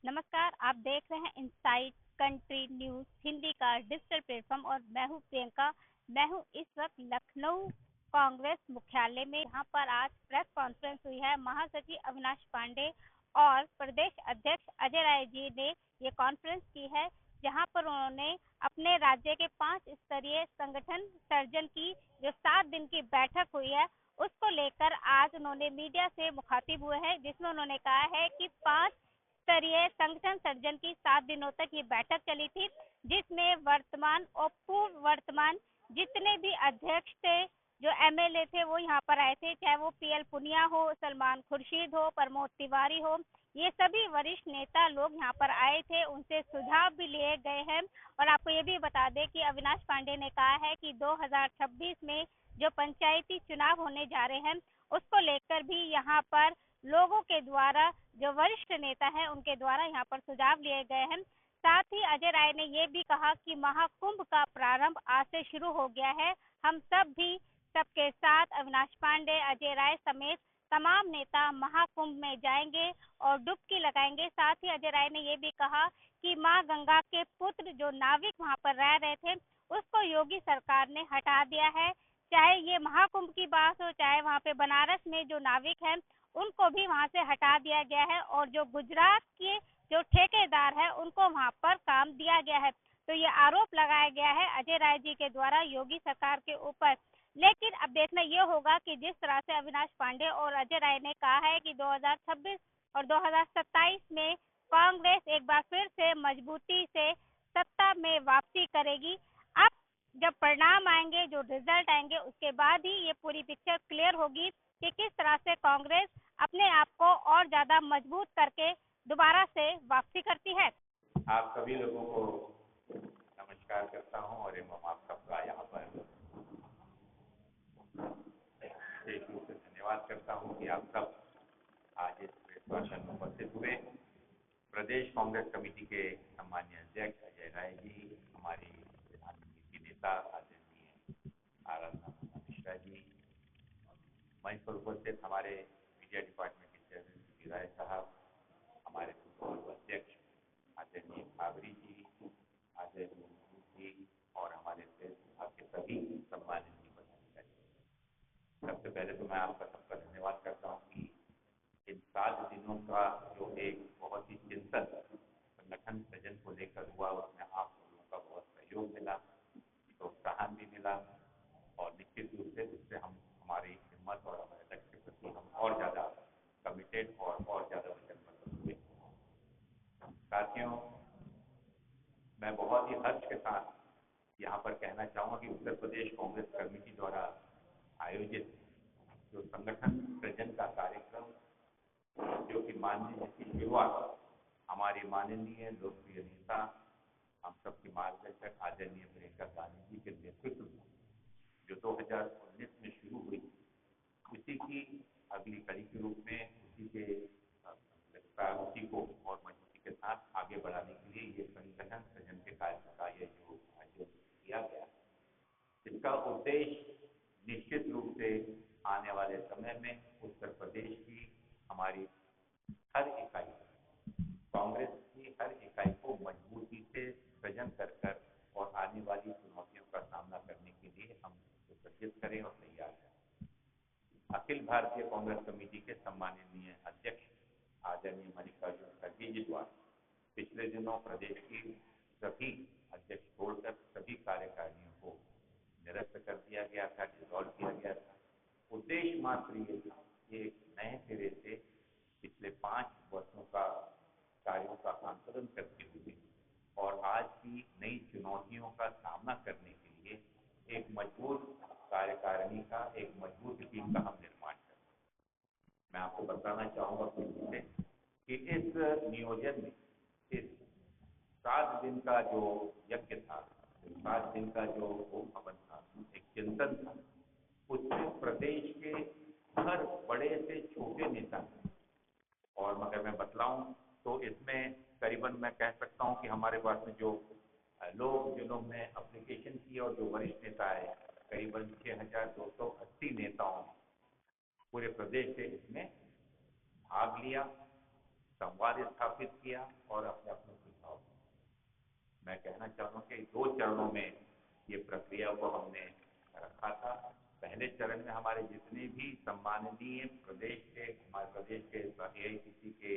नमस्कार, आप देख रहे हैं इनसाइड कंट्री न्यूज़ हिंदी का डिजिटल प्लेटफ़ॉर्म और मैं हूँ प्रियंका। मैं हूँ इस वक़्त लखनऊ कांग्रेस मुख्यालय में, यहाँ पर आज प्रेस कॉन्फ्रेंस हुई है। महासचिव अविनाश पांडे और प्रदेश अध्यक्ष अजय राय जी ने ये कॉन्फ्रेंस की है, जहाँ पर उन्होंने अपने राज्य के 5 स्तरीय संगठन सर्जन की जो 7 दिन की बैठक हुई है, उसको लेकर आज उन्होंने मीडिया से मुखातिब हुए हैं, जिसमें उन्होंने कहा है कि 5 स्तरीय संगठन सर्जन की 7 दिनों तक ये बैठक चली थी, जिसमें वर्तमान और पूर्व वर्तमान जितने भी अध्यक्ष थे, जो एमएलए थे, वो यहाँ पर आए थे। चाहे वो पीएल पुनिया हो, सलमान खुर्शीद हो, प्रमोद तिवारी हो, ये सभी वरिष्ठ नेता लोग यहाँ पर आए थे। उनसे सुझाव भी लिए गए हैं। और आपको ये भी बता दें कि अविनाश पांडे ने कहा है कि 2026 में जो पंचायती चुनाव होने जा रहे हैं, उसको लेकर भी यहाँ पर लोगों के द्वारा, जो वरिष्ठ नेता हैं, उनके द्वारा यहाँ पर सुझाव लिए गए हैं। साथ ही अजय राय ने ये भी कहा कि महाकुंभ का प्रारंभ आज से शुरू हो गया है। हम सब भी सबके साथ अविनाश पांडे, अजय राय समेत तमाम नेता महाकुंभ में जाएंगे और डुबकी लगाएंगे। साथ ही अजय राय ने ये भी कहा कि मां गंगा के पुत्र जो नाविक वहां पर रह रहे थे, उसको योगी सरकार ने हटा दिया है। चाहे ये महाकुंभ की बात हो, चाहे वहां पे बनारस में जो नाविक है, उनको भी वहां से हटा दिया गया है और जो गुजरात के जो ठेकेदार है, उनको वहां पर काम दिया गया है। तो ये आरोप लगाया गया है अजय राय जी के द्वारा योगी सरकार के ऊपर। लेकिन अब देखना ये होगा कि जिस तरह से अविनाश पांडे और अजय राय ने कहा है कि 2026 और 2027 में कांग्रेस एक बार फिर से मजबूती से सत्ता में वापसी करेगी। अब जब परिणाम आएंगे, जो रिजल्ट आएंगे, उसके बाद ही ये पूरी पिक्चर क्लियर होगी कि किस तरह से कांग्रेस अपने आप को और ज्यादा मजबूत करके दोबारा से वापसी करती है। आप सभी लोगों को नमस्कार करता हूं और एवं आप सबका यहाँ पर विशेष रूप से धन्यवाद करता हूं कि आप सब आज इस प्रेस भाषण में उपस्थित हुए। प्रदेश कांग्रेस कमेटी के सम्मानीय अध्यक्ष अजय राय जी, हमारी प्रधानमंत्री की नेता आदरणीय आराधना मिश्रा जी, मंच पर उपस्थित हमारे मीडिया डिपार्टमेंट के चेयरमैन राय साहब, हमारे पूर्व अध्यक्ष आदरणीय भावरी जी, आदरणीय जी और हमारे प्रेस विभाग के सभी सम्मानित पदाधिकारी। सबसे पहले तो मैं आपका सबका धन्यवाद करता हूँ कि इन 7 दिनों का जो एक बहुत ही चिंतन संगठन सृजन को लेकर हुआ, उसमें आप लोगों का बहुत सहयोग मिला, प्रोत्साहन भी मिला और निश्चित रूप से उससे हम हमारी हिम्मत और हमारे लक्ष्य के प्रति हम और ज़्यादा कमिटेड और ज़्यादा वचनबद्ध हुए। साथियों, मैं बहुत ही हर्ष के साथ यहाँ पर कहना चाहूँगा कि उत्तर प्रदेश कांग्रेस कमेटी द्वारा आयोजित जो संगठन सृजन का कार्यक्रम, जो कि माननीय जिसकी शुरुआत हमारी माननीय लोकप्रिय नेता, हम सबकी मार्गदर्शक आदरणीय प्रियंका गांधी जी के नेतृत्व में जो 2019 में शुरू हुई, उसी की अगली कड़ी के रूप में उसी को और मजबूती के साथ आगे बढ़ाने के लिए ये संगठन सृजन के कार्य का ये जो आयोजन किया गया, इसका उद्देश्य निश्चित रूप से आने वाले समय में उत्तर प्रदेश की हमारी हर इकाई, कांग्रेस की हर इकाई को मजबूती से सृजन कर और आने वाली चुनौतियों का सामना करने के लिए हम सुसज्जित करें और तैयार करें। अखिल भारतीय कांग्रेस कमेटी के सम्माननीय अध्यक्ष आदरणीय मल्लिकार्जुन खड़गे जी द्वारा पिछले दिनों प्रदेश की सभी अध्यक्ष छोड़कर सभी कार्यकारिणियों को निरस्त कर दिया गया था, डिसॉल्व किया गया था। उद्देश्य मात्र ये था कि एक नए सिरे से पिछले 5 वर्षों का कार्यों का आंकलन करते हुए और आज की नई चुनौतियों का सामना करने के लिए एक मजबूत कार्यकारिणी का, एक मजबूत टीम का हम निर्माण करें। मैं आपको बताना चाहूँगा कि इस नियोजन में इस 7 दिन का जो यज्ञ था, 7 दिन का जो होम हवन था, एक चिंतन था, उसमें प्रदेश के हर बड़े से छोटे नेता, और अगर मैं बतलाऊं तो इसमें करीबन मैं कह सकता हूं कि हमारे पास में जो लोग जिन्होंने एप्लीकेशन की और जो वरिष्ठ नेता है, करीबन 6280 नेताओं ने पूरे प्रदेश से इसमें भाग लिया संवाद स्थापित किया और अपने अपने सुझाव। मैं कहना चाहूँगा कि 2 चरणों में ये प्रक्रिया को हमने रखा था। पहले चरण में हमारे जितने भी सम्माननीय हमारे प्रदेश के AICC के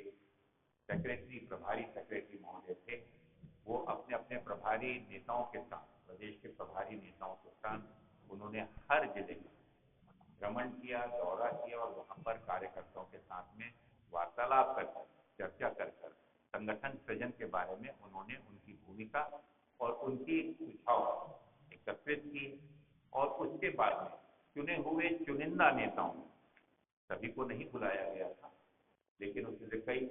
सेक्रेटरी, प्रभारी सेक्रेटरी महोदय थे, वो अपने अपने प्रभारी नेताओं के साथ, प्रदेश के प्रभारी नेताओं के साथ उन्होंने हर जिले में भ्रमण किया, दौरा किया और वहाँ पर कार्यकर्ताओं के साथ में वार्तालाप कर, चर्चा कर संगठन सृजन के बारे में उन्होंने उनकी भूमिका और उनकी सुझाव एकत्रित किए। और उसके बाद में चुने हुए चुनिंदा नेताओं, सभी को नहीं बुलाया गया था, लेकिन उसमें से कई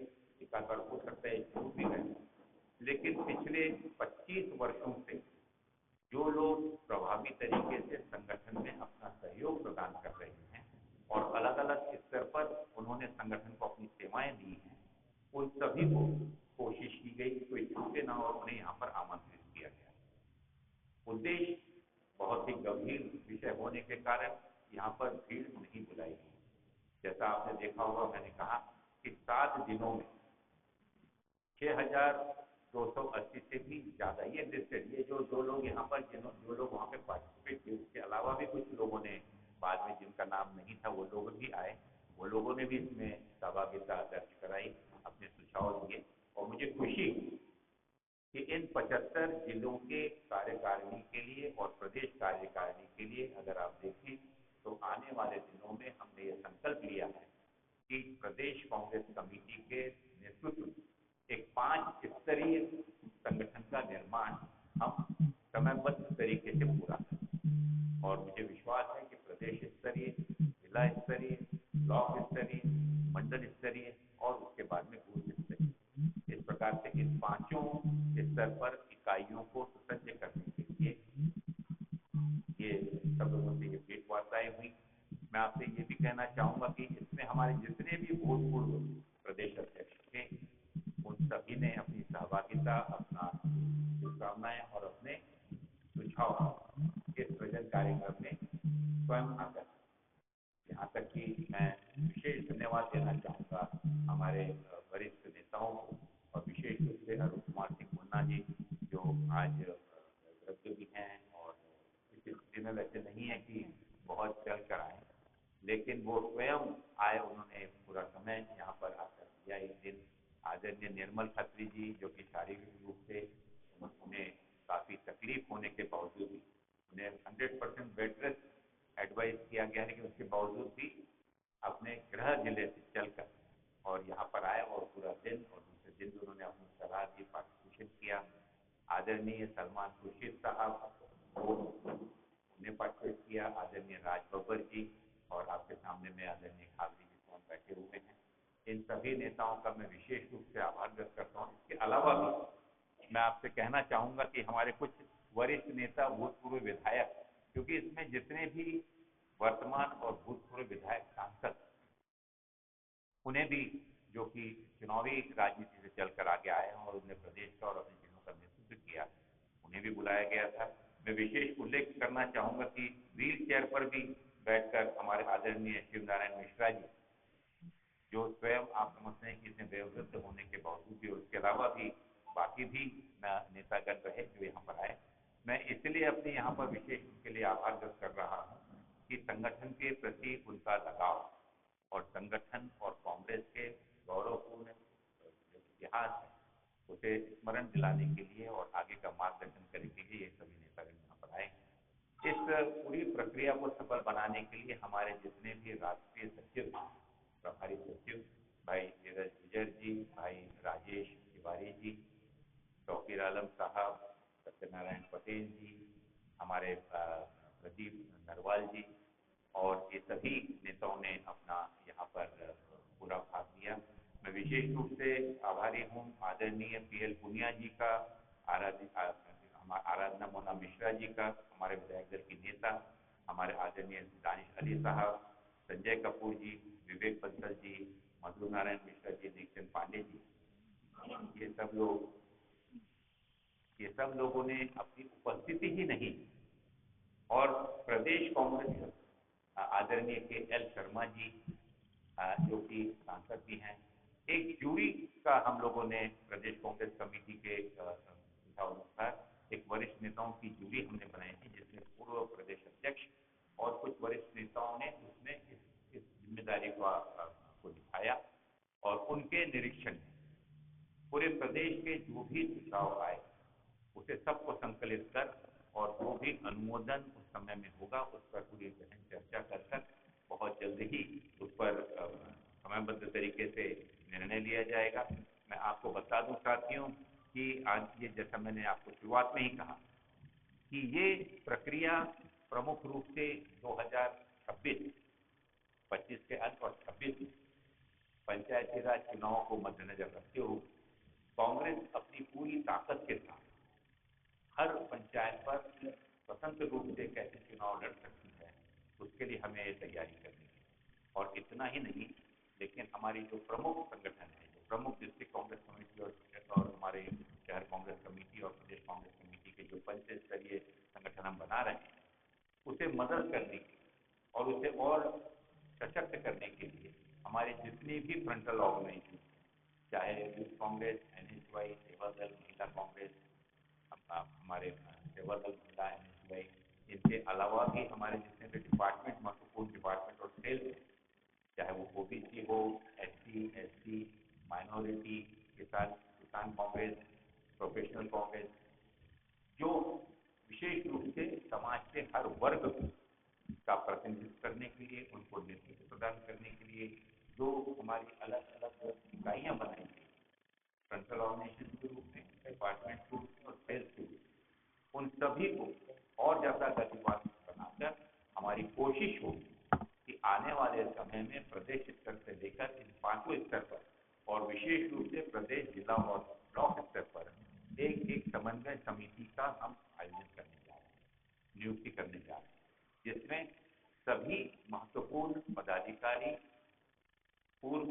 एकाकर हो सकता है छूट भी गए, लेकिन पिछले 25 वर्षों से जो लोग प्रभावी तरीके से संगठन में अपना सहयोग प्रदान कर रहे हैं और अलग अलग स्तर पर उन्होंने संगठन को अपनी सेवाएं दी हैं, उन सभी को कोशिश की गई कोई छूटे ना और उन्हें यहाँ पर आमंत्रित किया गया। उद्देश्य बहुत ही गंभीर विषय होने के कारण यहाँ पर भीड़ नहीं बुलाई गई। जैसा आपने देखा होगा, मैंने कहा कि 7 दिनों में 6,280 से भी ज्यादा ये लिस्टेड, ये जो लोग यहाँ पर जो लोग वहाँ पे पार्टिसिपेट किए, उसके अलावा भी कुछ लोगों ने बाद में जिनका नाम नहीं था वो लोग भी आए, वो लोगों ने भी इसमें सहभागिता दर्ज कराई, अपने सुझाव दिए। और मुझे खुशी कि इन 75 जिलों के कार्यकारिणी के लिए और प्रदेश कार्यकारिणी के लिए अगर आप देखें तो आने वाले दिनों में हमने ये संकल्प लिया है कि प्रदेश कांग्रेस कमेटी के नेतृत्व में एक 5 स्तरीय संगठन का निर्माण हम समयबद्ध तरीके से पूरा करें। और मुझे विश्वास है कि प्रदेश स्तरीय, जिला स्तरीय, ब्लॉक स्तरीय, मंडल स्तरीय और उसके बाद में बूथ स्तरीय, इस प्रकार से इन 5 स्तर पर इकाइयों को सुसज्ज करने के लिए ये सब लोगों से ये भेंट वार्ताएं हुई। मैं आपसे ये भी कहना चाहूंगा कि इसमें हमारे जितने भी भूतपूर्व प्रदेश अध्यक्ष थे, उन सभी ने अपनी सहभागिता, अपना शुभकामनाएं और अपने सुझाव इस सृजन कार्यक्रम में स्वयं आकर, यहाँ तक कि मैं विशेष धन्यवाद देना चाहूँगा हमारे वरिष्ठ नेताओं को और विशेष रूप से अरुण कुमार सिंह मुन्ना जी, जो आज वृद्ध भी हैं और इस स्थिति में वैसे नहीं है कि बहुत चल कर आए, लेकिन वो स्वयं आए, उन्होंने पूरा समय यहाँ पर आकर दिया एक दिन। आदरणीय निर्मल खत्री जी, जो कि शारीरिक रूप से उन्हें काफ़ी तकलीफ होने के बावजूद भी उन्हें 100% बेड रेस्ट एडवाइस किया गया, लेकिन उसके बावजूद भी अपने गृह जिले से चलकर और यहाँ पर आए और पूरा दिन और दूसरे दिन भी उन्होंने अपनी सलाह दी, पार्टिसिपेशन किया। आदरणीय सलमान खुर्शीद साहब, वो उन्हें पार्टिसिपेट किया। आदरणीय राज बब्बर जी और आपके सामने में आदरणीय खाबरी जी स्वयं बैठे हुए हैं। इन सभी नेताओं का मैं विशेष रूप से आभार व्यक्त करता हूँ। इसके अलावा भी मैं आपसे कहना चाहूँगा कि हमारे कुछ वरिष्ठ नेता, भूतपूर्व विधायक, क्योंकि इसमें जितने भी वर्तमान और भूतपूर्व विधायक सांसद, उन्हें भी, जो कि चुनावी राजनीति से चलकर आगे आए हैं और उन्होंने प्रदेश का और अपने जिलों का नेतृत्व किया, उन्हें भी बुलाया गया था। मैं विशेष उल्लेख करना चाहूँगा कि व्हील चेयर पर भी बैठकर हमारे आदरणीय शिव नारायण मिश्रा जी, जो स्वयं आप समझते हैं कि इसमें वयोवृद्ध होने के बावजूद भी, और उसके अलावा भी बाकी भी नेतागण रहे जो यहाँ पर आए, मैं इसलिए अपने यहाँ पर विशेष उनके लिए आभार व्यक्त कर रहा हूँ कि संगठन के प्रति उनका लगाव और संगठन और कांग्रेस के गौरवपूर्ण जो इतिहास है उसे स्मरण दिलाने के लिए और आगे का मार्गदर्शन करने के लिए ये सभी नेतागण यहाँ पर आए। इस पूरी प्रक्रिया को सफल बनाने के लिए हमारे जितने भी राष्ट्रीय सचिव, प्रभारी सचिव, भाई नीरज गुजर जी, भाई राजेश तिवारी जी, तौकीर आलम साहब, सत्यनारायण पटेल जी, हमारे प्रदीप नरवाल जी, और ये सभी नेताओं ने अपना यहाँ पर पूरा भाग लिया। मैं विशेष रूप से आभारी हूँ आदरणीय PL पुनिया जी का, आराधना मोना मिश्रा जी का, हमारे विधायक दल की नेता, हमारे आदरणीय दानिश अली साहब, संजय कपूर जी, विवेक बंसल जी, मधु नारायण मिश्रा जी, दीक्षित पांडे जी, ये सब लोगों ने अपनी उपस्थिति ही नहीं, और प्रदेश कांग्रेस आदरणीय KL शर्मा जी, जो कि सांसद भी हैं, एक जूरी का हम लोगों ने प्रदेश कांग्रेस कमेटी के सुझाव अनुसार एक वरिष्ठ नेताओं की जूरी हमने बनाई थी, जिसमें पूर्व प्रदेश अध्यक्ष और कुछ वरिष्ठ नेताओं ने उसमें इस जिम्मेदारी को निभाया और उनके निरीक्षण में पूरे प्रदेश के जो भी सुझाव आए उसे सबको संकलित कर और जो भी अनुमोदन उस समय में होगा उस पर पूरी गहन चर्चा कर बहुत जल्द ही उस पर समयबद्ध तरीके से निर्णय लिया जाएगा। मैं आपको बता दूं साथियों कि आज ये जैसा मैंने आपको शुरुआत में ही कहा कि ये प्रक्रिया प्रमुख रूप से 2026 25 के अंत और 26 में पंचायती राज चुनावों को मद्देनजर रखते हुए कांग्रेस अपनी पूरी ताकत के साथ हर पंचायत पर स्वतंत्र रूप से कैसे चुनाव लड़ सकती है उसके लिए हमें तैयारी करनी है। और इतना ही नहीं, लेकिन हमारी जो प्रमुख संगठन है, जो प्रमुख डिस्ट्रिक्ट कांग्रेस कमेटी और हमारे शहर कांग्रेस कमेटी और प्रदेश कांग्रेस कमेटी के जो पंचायत स्तरीय संगठन हम बना रहे हैं उसे मदद करने के और उसे और सशक्त करने के लिए हमारे जितने भी फ्रंटल ऑर्गेनाइजेशन, चाहे यूथ कांग्रेस, NSY, सेवा दल, महिला कांग्रेस, हमारे सेवा दल, महिला, NSY, इनके अलावा भी हमारे जितने भी डिपार्टमेंट, महत्वपूर्ण डिपार्टमेंट और सेल्स, चाहे वो OBC हो, SC, ST, माइनॉरिटी, किसान कांग्रेस, प्रोफेशनल कांग्रेस, जो विशेष रूप से समाज के हर वर्ग का प्रतिनिधित्व करने के लिए, उनको नेतृत्व प्रदान करने के लिए जो हमारी अलग अलग इकाइयाँ बनाई गई, फ्रंटल ऑर्गेनाइजेशन के रूप में, डिपार्टमेंट के रूप में और सेल्स के रूप में, उन सभी को और ज़्यादा गतिवाद बनाकर हमारी कोशिश हो कि आने वाले समय में प्रदेश स्तर से लेकर इन पांचों स्तर पर और विशेष रूप से प्रदेश, जिला और ब्लॉक स्तर पर एक समन्वय समिति का हम आयोजन करने जा रहे हैं, नियुक्ति करने जा रहे हैं, जिसमें सभी महत्वपूर्ण पदाधिकारी, पूर्व,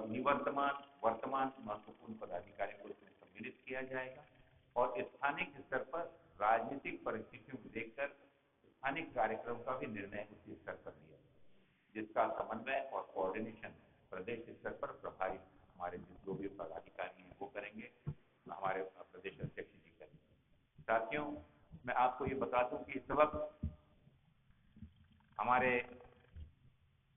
निवर्तमान, वर्तमान महत्वपूर्ण पदाधिकारियों को इसमें सम्मिलित किया जाएगा और स्थानिक स्तर पर राजनीतिक परिस्थितियों को देखकर स्थानिक कार्यक्रम का भी निर्णय उसी स्तर पर लिया जाएगा, जिसका समन्वय और कोऑर्डिनेशन प्रदेश स्तर पर प्रभारी हमारे जो भी पदाधिकारी हैं वो करेंगे, हमारे प्रदेश अध्यक्ष जी करेंगे। साथियों, मैं आपको ये बता दूं कि इस वक्त हमारे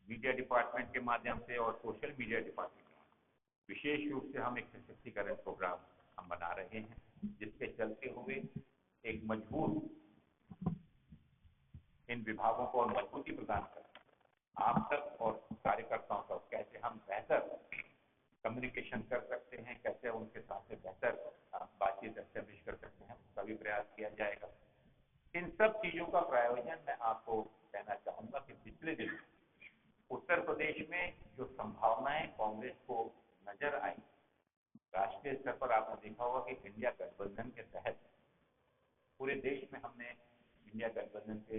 मीडिया डिपार्टमेंट के माध्यम से और सोशल मीडिया डिपार्टमेंट के माध्यम से विशेष रूप से हम एक सशक्तिकरण प्रोग्राम हम बना रहे हैं, जिसके चलते हुए एक मजबूत इन विभागों को और मजबूती प्रदान कर आप तक और कार्यकर्ताओं तक कैसे हम बेहतर कम्युनिकेशन कर सकते हैं, कैसे उनके साथ से बेहतर बातचीत एस्टेब्लिश कर सकते हैं, उसका भी प्रयास किया जाएगा। इन सब चीज़ों का प्रायोजन मैं आपको कहना चाहूँगा कि पिछले दिनों उत्तर प्रदेश में जो संभावनाएं कांग्रेस को नजर आई, राष्ट्रीय स्तर पर आपने देखा होगा कि इंडिया गठबंधन के तहत पूरे देश में हमने इंडिया गठबंधन के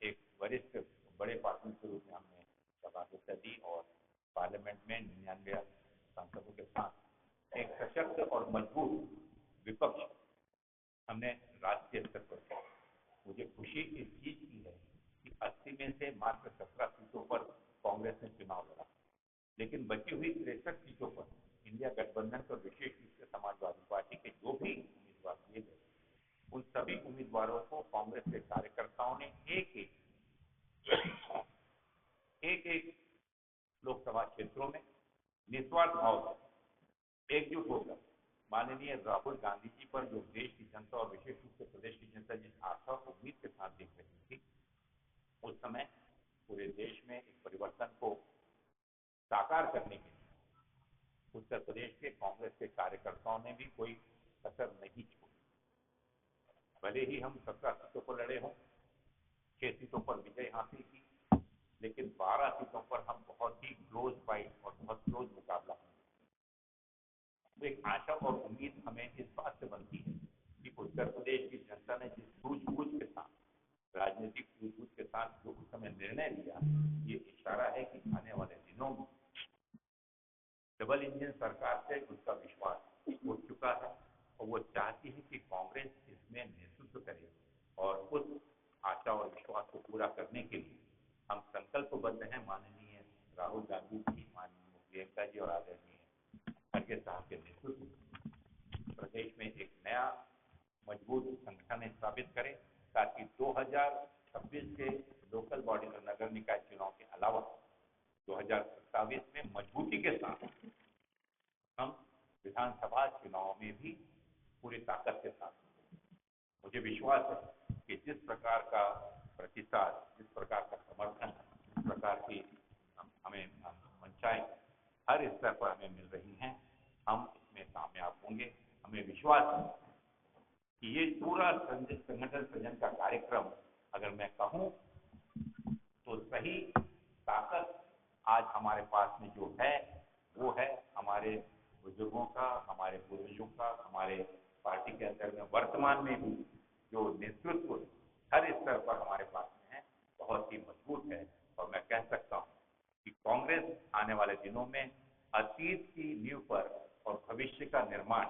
एक वरिष्ठ बड़े पार्टनर के रूप में हमने सभापतित्व दी और पार्लियामेंट में 99 सांसदों के साथ एक सशक्त और मजबूत विपक्ष हमने राष्ट्रीय स्तर पर किया। मुझे खुशी इस चीज की है कि 80 में से मात्र 17 सीटों पर कांग्रेस ने चुनाव लड़ा, लेकिन बची हुई 63 सीटों पर इंडिया गठबंधन और विशेष रूप से समाजवादी पार्टी के जो भी उम्मीदवार दिए गए, उन सभी उम्मीदवारों को कांग्रेस के कार्यकर्ताओं ने एक लोकसभा क्षेत्रों में निस्वार्थ भाव से एकजुट होकर माननीय राहुल गांधी जी पर जो देश की जनता और विशेष रूप से प्रदेश की जनता जिस आशा और उम्मीद के साथ देख रही थी, उस समय पूरे देश में एक परिवर्तन को साकार करने के लिए उत्तर प्रदेश के कांग्रेस के कार्यकर्ताओं ने भी कोई कसर नहीं छोड़ी। भले ही हम 17 सीटों पर लड़े हों, 6 सीटों पर विजय हासिल की, लेकिन 12 सीटों पर हम बहुत ही क्लोज फाइट और बहुत क्लोज मुकाबला हमने। तो एक आशा और उम्मीद हमें इस बात से बनती है कि उत्तर प्रदेश की जनता ने जिस सूझबूझ के साथ, राजनीतिक सूझबूझ के साथ जो उस समय निर्णय लिया, ये इशारा है कि आने वाले दिनों में डबल इंजन सरकार से उसका विश्वास उठ चुका है और वो चाहती है कि कांग्रेस इसमें नेतृत्व करे और उस आशा और विश्वास को पूरा करने के लिए हम संकल्पबद्ध हैं। माननीय राहुल गांधी जी, माननीय प्रियंका जी और आदरणीय खड़गे साहब के नेतृत्व में प्रदेश में एक नया मजबूत संगठन स्थापित करें, ताकि 2026 के लोकल बॉडी और नगर निकाय चुनाव के अलावा 2027 में मजबूती के साथ हम विधानसभा चुनाव में भी पूरी ताकत के साथ। मुझे विश्वास है कि जिस प्रकार का प्रतिसाद, जिस प्रकार का समर्थन, जिस प्रकार की हमें मंचाएं हर स्तर पर हमें मिल रही हैं, हम इसमें कामयाब होंगे। हमें विश्वास है कि ये पूरा संगठन सृजन का कार्यक्रम, अगर मैं कहूँ तो सही ताकत आज हमारे पास में जो है वो है हमारे बुजुर्गों का, हमारे पूर्वजों का, हमारे पार्टी के अंदर में वर्तमान में भी जो नेतृत्व हर स्तर पर हमारे पास में है, बहुत ही मजबूत है। और मैं कह सकता हूँ कि कांग्रेस आने वाले दिनों में अतीत की नींव पर और भविष्य का निर्माण,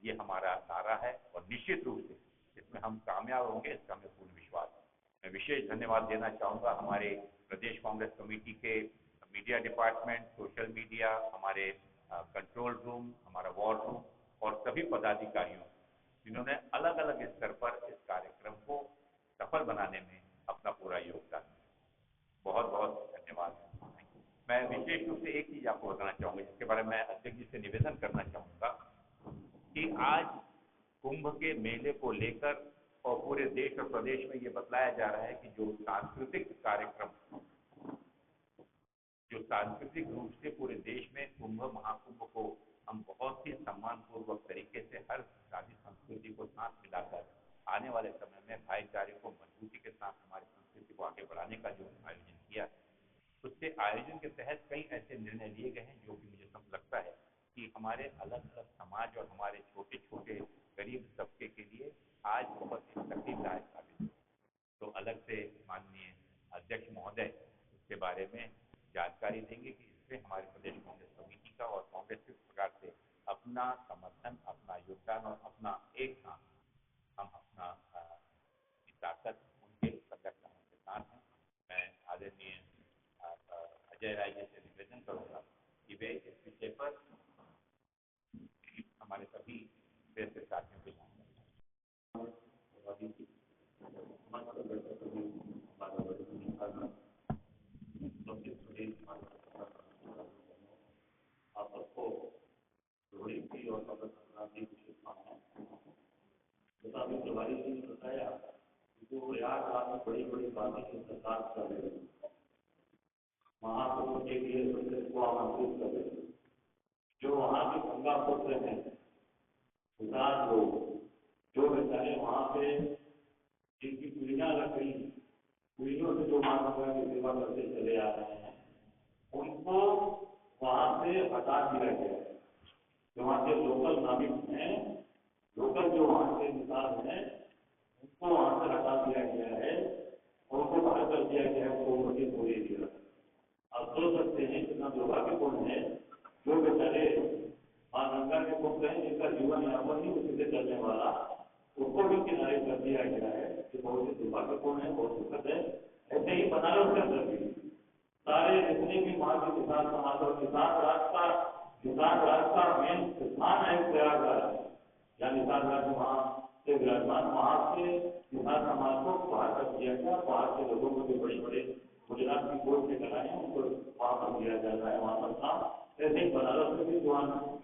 ये हमारा नारा है और निश्चित रूप से इसमें हम कामयाब होंगे, इसका हमें पूर्ण विश्वास है। मैं विशेष धन्यवाद देना चाहूँगा हमारे प्रदेश कांग्रेस कमेटी के मीडिया डिपार्टमेंट, सोशल मीडिया, हमारे कंट्रोल रूम, हमारा वॉर रूम और सभी पदाधिकारियों, जिन्होंने अलग अलग स्तर पर इस कार्यक्रम को सफल बनाने में अपना पूरा योगदान दिया। बहुत बहुत धन्यवाद। मैं विशेष रूप से एक चीज आपको बताना चाहूँगा, जिसके बारे में मैं अध्यक्ष जी से निवेदन करना चाहूँगा कि आज कुंभ के मेले को लेकर और पूरे देश और प्रदेश में ये बतलाया जा रहा है कि जो सांस्कृतिक कार्यक्रम, जो सांस्कृतिक रूप से पूरे देश में कुंभ महाकुंभ को हम बहुत ही सम्मानपूर्वक तरीके से हर शादी संस्कृति को साथ मिलाकर आने वाले समय में भाईचारे को मजबूती के साथ हमारी संस्कृति को आगे बढ़ाने का जो आयोजन किया है, उसके आयोजन के तहत कई ऐसे निर्णय लिए गए हैं जो कि मुझे सब लगता है कि हमारे अलग अलग समाज और हमारे छोटे छोटे गरीब तबके के लिए आज बहुत ही तकलीफदायक साबित हो। तो अलग से माननीय अध्यक्ष महोदय इसके बारे में जानकारी देंगे कि इसमें हमारे प्रदेश कांग्रेस कमेटी का और कांग्रेस किस प्रकार से अपना समर्थन, अपना योगदान और अपना एक साथ हम अपना ताकत उनके संगठनों के साथ हैं। मैं आदरणीय अजय राय जी से निवेदन करूंगा कि वे इस विषय पर हमारे सभी देश के साथियों के साथ आप सबको लोहड़ी की और मकर संक्रांति की शुभकामनाएं। जैसा अभी तिवारी जी ने बताया, जो प्रयागराज में बड़ी बड़ी बातें की सरकार कर रही है, महाकुंभ के लिए को आमंत्रित कर रही है। जो वहाँ के गंगा पुत्र हैं, किसान लोग, जो बेचारे वहाँ पे जिनकी पीढ़ियां लग गई, पीढ़ियों से जो माँ गंगा की सेवा करते चले आ रहे हैं, उनको वहाँ से हटा दिया गया है। जो वहाँ के लोकल नागरिक हैं, लोकल जो वहाँ के किसान हैं, उनको वहाँ से हटा दिया गया है और उनको बाहर कर दिया गया है कुंभ के पूरे दिया। आप सोच सकते हैं कितना दुर्भाग्यपूर्ण है, जो बेचारे माँ गंगा के पुत्र हैं, जिनका जीवन यापन ही उसी से चलने वाला, उसको भी किनारे कर दिया गया है। ये बहुत ही दुर्भाग्यपूर्ण है, बहुत दुखद है। ऐसे ही बनारस के अंदर भी सारे जितने भी वहाँ के किसान समाज और किसान राज का मेन स्थान है प्रयागराज, या किसान राज वहाँ से विराजमान, वहाँ से किसान समाज को बाहर कर दिया गया। बाहर के लोगों को जो बड़े बड़े गुजरात की कोर्ट में कराए हैं, उनको वहाँ पर दिया जा रहा है, वहाँ पर काम। ऐसे ही बनारस में भी जो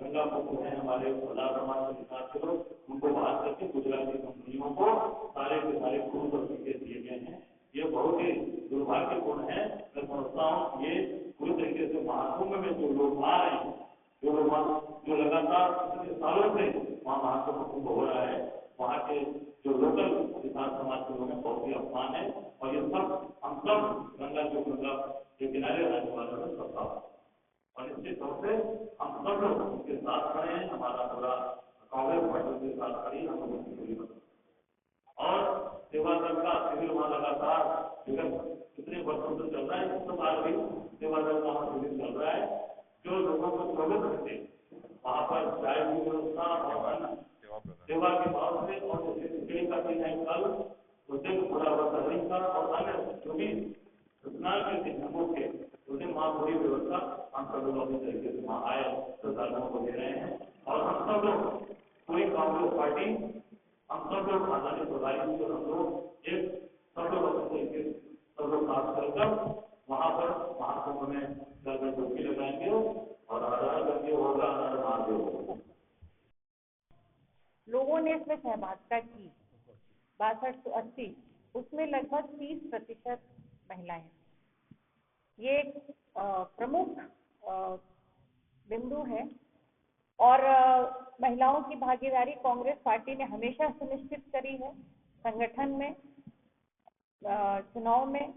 गंगा पुत्र हैं, हमारे प्रधान समाज के किसान के लोग, उनको बाहर करके गुजराती कंपनियों को सारे के सारे खून और टीके दिए गए हैं। ये बहुत ही दुर्भाग्यपूर्ण है। मैं समझता हूँ ये पूरी तरीके से महाकुंभ में जो लोग आ रहे हैं, जो लगातार पिछले सालों से वहाँ महाकुंभ हो रहा है, वहाँ के जो लोकल किसान समाज के लोग हैं, बहुत ही अपमान है। और ये सब हम सब गंगा के किनारे रहने वालों में सबका, और निश्चित तौर से हम सब लोग उनके साथ खड़े हैं। हमारा पूरा कांग्रेस पार्टी के साथ खड़ी, हम लोगों की पूरी मदद और सेवा दल का शिविर वहाँ लगातार कितने वर्षों से चल रहा है, इस साल भी सेवा दल का शिविर चल रहा है, जो लोगों को 24 घंटे वहाँ पर चाय की व्यवस्था और सेवा के भाव से, और जैसे खिचड़ी का दिन है कल, उस दिन पूरा वर्षा का और अन्य जो भी स्नान के दिन के उस दिन वहाँ पूरी व्यवस्था हम सब लोग अपनी तरीके से को दे रहे हैं। और हम सब लोग पूरी कांग्रेस पार्टी, हम सब लोग आदरणीय प्रधानमंत्री जी और हम लोग एक सब लोग सब लोग खास कर वहाँ पर महाकुंभ में जल में डुबकी लगाएंगे और हर गंगे होगा हर महादेव। लोगों ने इसमें सहभागिता की 62 से 80, उसमें लगभग 30% महिलाएं। ये एक प्रमुख बिंदु है और महिलाओं की भागीदारी कांग्रेस पार्टी ने हमेशा सुनिश्चित करी है संगठन में, चुनाव में।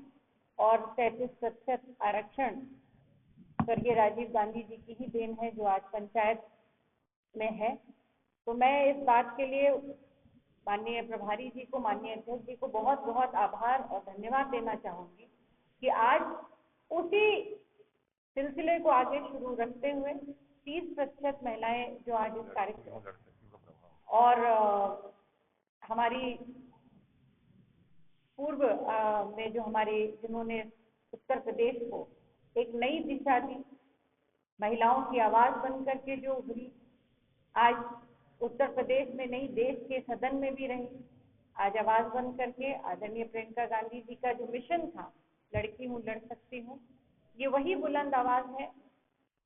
और 33% आरक्षण स्वर्गीय राजीव गांधी जी की ही देन है जो आज पंचायत में है। तो मैं इस बात के लिए माननीय प्रभारी जी को, माननीय अध्यक्ष जी को बहुत बहुत आभार और धन्यवाद देना चाहूंगी कि आज उसी सिलसिले को आगे शुरू रखते हुए 30% महिलाएं जो आज इस कार्यक्रम और हमारी पूर्व में जो हमारे जिन्होंने उत्तर प्रदेश को एक नई दिशा दी, महिलाओं की आवाज बन करके जो उभरी, आज उत्तर प्रदेश में नहीं देश के सदन में भी रही, आज आवाज बन करके आदरणीय प्रियंका गांधी जी का जो मिशन था, लड़की हूँ लड़ सकती हूँ, ये वही बुलंद आवाज है।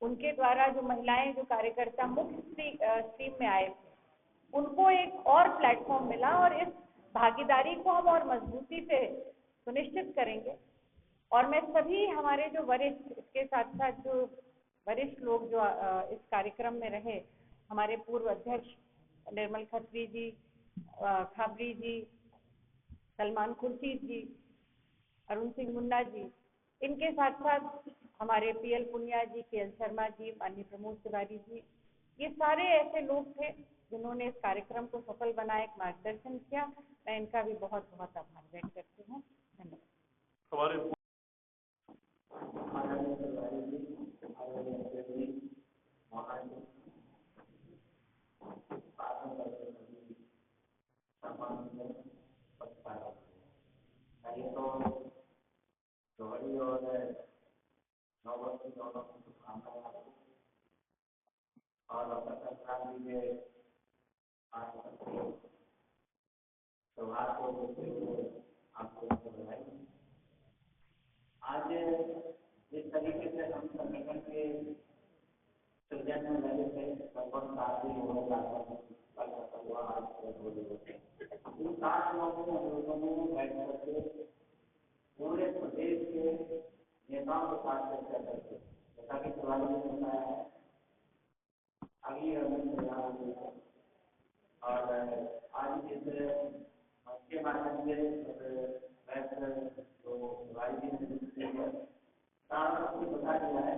उनके द्वारा जो महिलाएं, जो कार्यकर्ता मुख्य स्ट्रीम में आए थे, उनको एक और प्लेटफॉर्म मिला और इस भागीदारी को हम और मजबूती से सुनिश्चित करेंगे। और मैं सभी हमारे जो वरिष्ठ, इसके साथ साथ जो वरिष्ठ लोग जो इस कार्यक्रम में रहे, हमारे पूर्व अध्यक्ष निर्मल खत्री जी, खाबरी जी, सलमान खुर्शीद जी, अरुण सिंह मुन्ना जी, इनके साथ साथ हमारे पीएल पुनिया जी, केएल शर्मा जी, माननीय प्रमोद तिवारी जी, ये सारे ऐसे लोग थे जिन्होंने इस कार्यक्रम को सफल बनाया, एक मार्गदर्शन किया। मैं इनका भी बहुत बहुत आभार व्यक्त करती हूँ। धन्यवाद। और सरकार के त्योहार को देखते हुए आपको बधाई। आज जिस तरीके से हम संगठन के सृजन में लगे थे, लगभग 7 दिन हो गए, इन 7 दिनों में हम लोगों ने बैठ करके पूरे प्रदेश के नेताओं के साथ चर्चा करके, जैसा कि प्रधानमंत्री ने बताया है, अगली रणनीति तैयार हो गई है। और आज इस के माध्यम से बता दिया है,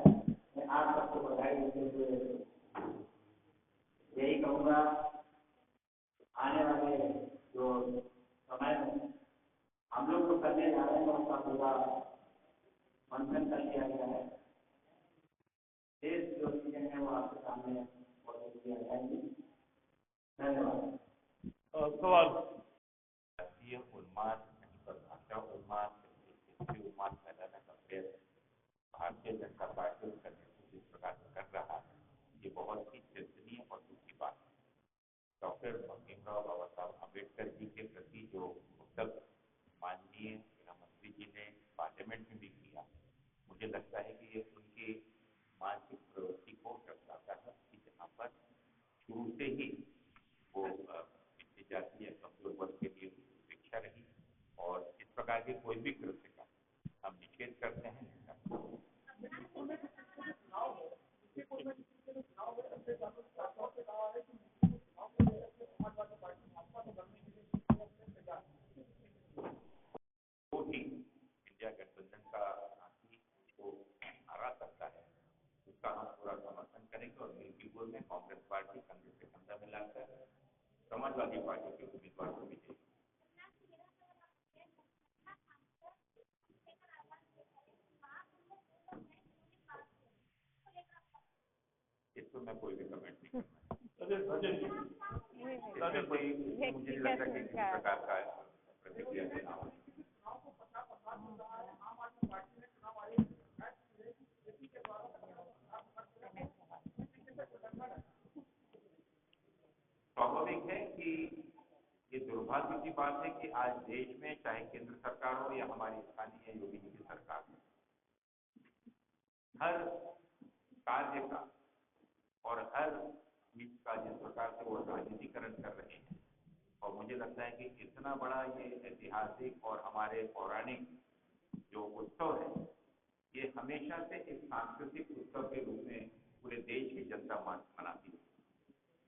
मैं आप सबको बधाई देते हुए यही कहूँगा, आने वाले जो समय में हम लोग तो करने जा रहे हैं, उसका पूरा मंथन कर लिया गया है। देश जो चीजें हैं वो आपके सामने प्रस्तुत किया जाएंगी। धन्यवाद। सवाल राष्ट्रीय उन्माद नहीं पर भाषा उन्माद, उन्माद फैलाने का प्रयत्न भारतीय जनता पार्टी उसका नेतृत्व इस प्रकार से कर रहा है, ये बहुत ही चिंतनीय और दुख की बात है। डॉक्टर भीमराव बाबा साहब अम्बेडकर जी के प्रति जो उत्तर माननीय गृहमंत्री जी ने पार्लियामेंट में भी किया, मुझे लगता है कि ये उनकी मानसिक प्रवृत्ति को दर्शाता है कि जहाँ पर शुरू से ही वो पिछड़ी जाति या कमजोर वर्ग के लिए उपेक्षा रही, और इस प्रकार के कोई भी कृत्य का हम निषेध करते हैं। तो ही इंडिया गठबंधन का साथी को हरा सकता है, उसका हम पूरा समर्थन करेंगे और मिलजुल में कांग्रेस पार्टी कंधे से कंधा मिलाकर समाजवादी पार्टी के उम्मीदवार को विजयी। इस पर मैं कोई भी कमेंट नहीं करना, कोई मुझे नहीं लगता कि किसी प्रकार का प्रतिक्रिया देना हो। स्वाभाविक है कि ये दुर्भाग्य की बात है कि आज देश में चाहे केंद्र सरकार हो या हमारी स्थानीय योगी जी की सरकार हो, हर कार्य का और हर चीज का जिस प्रकार से वो राजनीतिकरण कर रहे हैं, और मुझे लगता है कि इतना बड़ा ये ऐतिहासिक और हमारे पौराणिक जो उत्सव है, ये हमेशा से एक सांस्कृतिक उत्सव के रूप में पूरे देश की जनता मनाती है,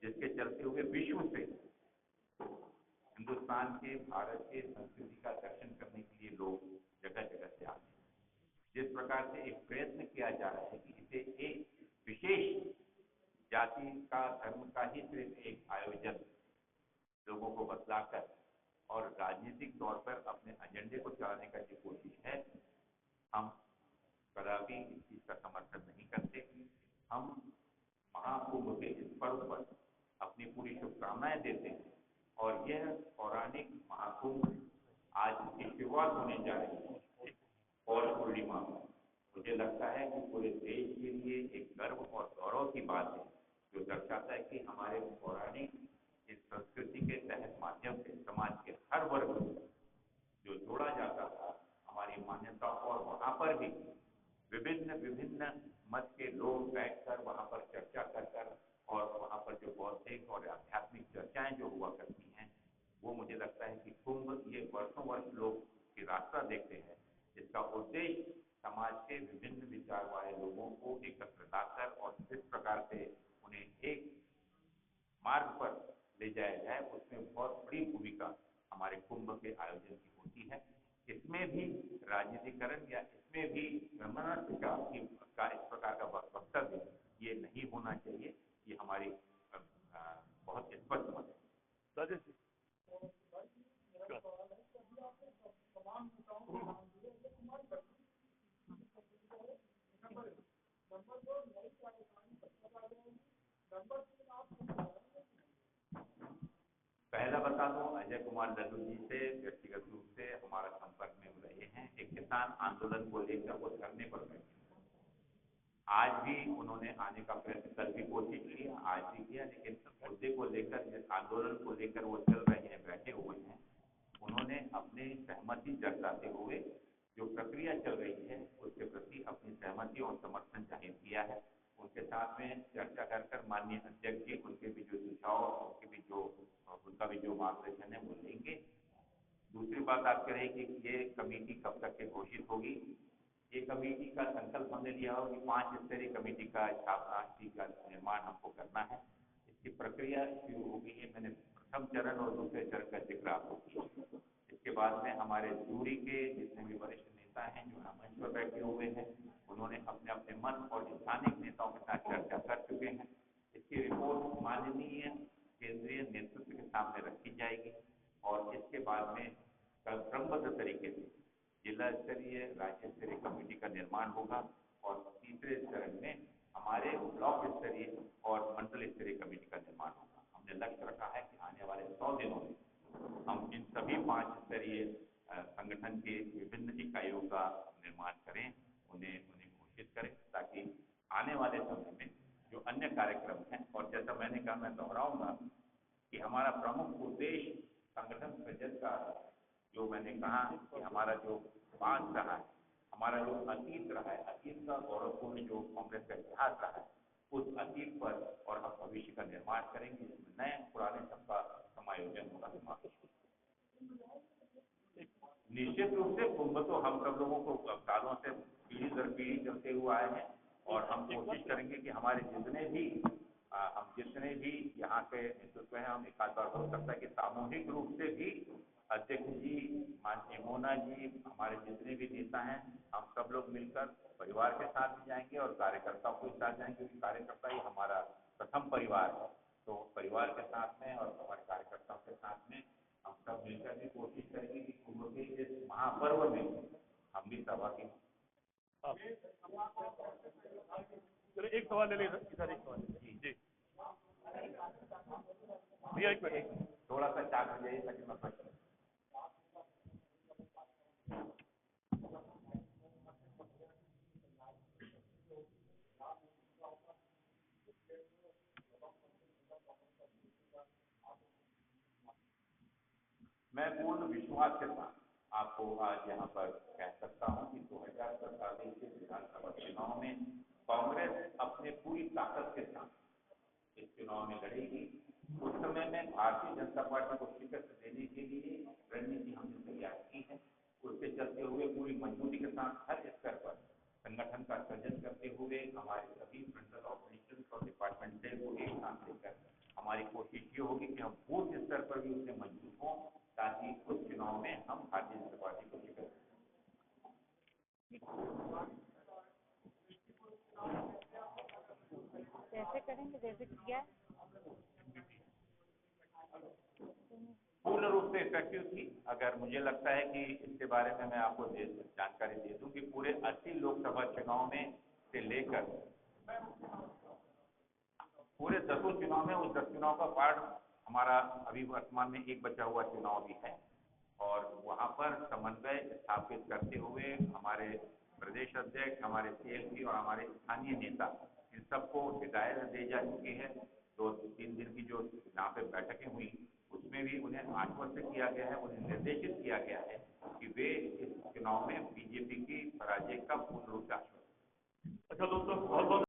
जिसके चलते हुए विश्व से हिंदुस्तान के, भारत के संस्कृति का दर्शन करने के लिए लोग जगह जगह से आते हैं। जिस प्रकार से एक प्रयत्न किया जा रहा है कि इसे एक विशेष जाति का, धर्म का ही सिर्फ एक आयोजन लोगों को बतलाकर और राजनीतिक तौर पर अपने एजेंडे को चलाने का जो कोशिश है, हम कदापि इस चीज का समर्थन नहीं करते। हम महाकुंभ के इस पर्व पर अपनी पूरी शुभकामनाएं देते हैं और यह पौराणिक महाकुंभ आज की शुरुआत होने जा रही है और पूर्णिमा। मुझे लगता है कि पूरे देश के लिए एक गर्व और गौरव की बात है, जो दर्शाता है कि हमारे पौराणिक इस संस्कृति के तहत माध्यम से समाज के हर वर्ग जो जोड़ा जाता था हमारी मान्यताओं, और वहाँ पर भी विभिन्न विभिन्न मत के लोग बैठकर वहाँ पर चर्चा कर और वहाँ पर जो बौद्धिक और आध्यात्मिक चर्चाएं जो हुआ करती हैं, वो मुझे लगता है कि कुंभ ये वर्षों वर्ष लोग की रास्ता देखते हैं। इसका उद्देश्य समाज के विभिन्न विचार वाले लोगों को एकत्र लाकर और इस प्रकार से उन्हें एक मार्ग पर ले जाया जाए, उसमें बहुत बड़ी भूमिका हमारे कुंभ के आयोजन की होती है। इसमें भी राजनीतिकरण या इसमें भी ब्रह्मण्य का इस प्रकार का वक्तव्य ये नहीं होना चाहिए। ये हमारी बहुत स्पष्ट मत है। पहला बता दूं, अजय कुमार लल्लू जी से व्यक्तिगत रूप से हमारा संपर्क में रहे हैं। एक किसान आंदोलन को लेकर वो धरने पर बैठे, आज भी उन्होंने आने का प्रयत्न, कल भी कोशिश किया, आज भी किया, लेकिन मुद्दे को लेकर, जिस आंदोलन को लेकर वो चल रहे हैं, बैठे हुए हैं, उन्होंने अपनी सहमति जताते हुए जो प्रक्रिया चल रही है उसके प्रति अपनी सहमति और समर्थन जाहिर किया है। उनके साथ में चर्चा कर माननीय अध्यक्ष जी उनके भी जो सुझाव, उनका भी जो मार्गदर्शन है वो लेंगे। दूसरी बात आप कह रहे हैं कि ये कमेटी कब तक के घोषित होगी। ये कमेटी का संकल्प हमने लिया हो कि 5 स्तरीय कमेटी का स्थापना का निर्माण हमको करना है। इसकी प्रक्रिया शुरू हो गई है। मैंने प्रथम चरण और दूसरे चरण का जिक्र आपको किया। इसके बाद में हमारे दूरी के जितने भी वरिष्ठ नेता हैं जो यहाँ मंच पर बैठे हुए हैं, उन्होंने अपने अपने मन और स्थानीय नेताओं के साथ चर्चा कर चुके हैं। इसकी रिपोर्ट माननीय केंद्रीय नेतृत्व के सामने रखी जाएगी और इसके बाद में क्रमबद्ध तरीके से जिला स्तरीय, राज्य स्तरीय कमेटी का निर्माण होगा और तीसरे चरण में हमारे ब्लॉक स्तरीय और मंडल स्तरीय कमेटी का निर्माण होगा। हमने लक्ष्य रखा है कि आने वाले 100 दिनों में हम इन सभी 5 स्तरीय संगठन के विभिन्न इकाइयों का निर्माण करें, उन्हें घोषित करें, ताकि आने वाले समय में जो अन्य कार्यक्रम हैं, और जैसा मैंने कहा, मैं दोहराऊंगा कि हमारा प्रमुख उद्देश्य संगठन सृजन का, जो मैंने कहा कि हमारा जो पास रहा है, हमारा जो अतीत रहा है, अतीत का गौरवपूर्ण जो कांग्रेस का इतिहास रहा है, उस अतीत पर और हम भविष्य का निर्माण करेंगे, जिसमें नए पुराने सबका समायोजन होगा। निश्चित रूप से कुंभ तो हम सब लोगों को सालों से पीढ़ी दर पीढ़ी चलते हुए आए हैं और हम कोशिश करेंगे कि हमारे जितने भी यहाँ के नेतृत्व हैं, हम एक आध बार हो सकता है कि सामूहिक रूप से भी अध्यक्ष जी, माननीय मोना जी, हमारे जितने भी नेता हैं, हम सब लोग मिलकर परिवार के साथ भी जाएंगे और कार्यकर्ताओं के साथ जाएंगे, क्योंकि कार्यकर्ता ही हमारा प्रथम परिवार है। तो परिवार के साथ में और हमारे कार्यकर्ताओं के साथ में हम सब मिलकर भी कोशिश करेंगे कि कुंभ के इस महापर्व में हम भी सहभागी हों। चलो एक सवाल ले लें इधर, एक सवाल जी भैया, एक मिनट, थोड़ा सा चाक हो जाइए ताकि मैं प्रश्न मैं पूर्ण विश्वास के साथ आपको आज यहाँ पर कह सकता हूँ कि 2047 के विधानसभा चुनाव में कांग्रेस अपने पूरी ताकत के साथ इस चुनाव में लड़ेगी। उस समय में भारतीय जनता पार्टी को शिकस्त देने के लिए रणनीति हमने तैयार की है। उसके चलते हुए पूरी मजबूती के साथ हर स्तर पर संगठन का सृजन करते हुए हमारे सभी फ्रंटल ऑपरेशन और डिपार्टमेंट से को एक साथ लेकर हमारी कोशिश ये होगी कि हम बूथ स्तर पर भी उससे मजबूत हों, ताकि उस चुनाव में हम भारतीय जनता पार्टी को शिकस्त कैसे करेंगे, जैसे किया पूर्ण रूप से इफेक्टिव थी। अगर मुझे लगता है कि इसके बारे में मैं आपको जानकारी दे दूं कि पूरे 80 लोकसभा चुनाव में से लेकर पूरे 10 चुनाव में उस 10 चुनाव का पार्ट हमारा अभी वर्तमान में एक बचा हुआ चुनाव भी है, और वहाँ पर समन्वय स्थापित करते हुए हमारे प्रदेश अध्यक्ष, हमारे CLP और हमारे स्थानीय नेता इन सबको हिदायत दे जा चुकी है। 2-3 दिन की जो यहाँ पे बैठकें हुई उसमें भी उन्हें आश्वस्त किया गया है, उन्हें निर्देशित किया गया है कि वे इस चुनाव में बीजेपी की पराजय का पूर्ण रूप से आश्वस्त। अच्छा दोस्तों, बहुत बहुत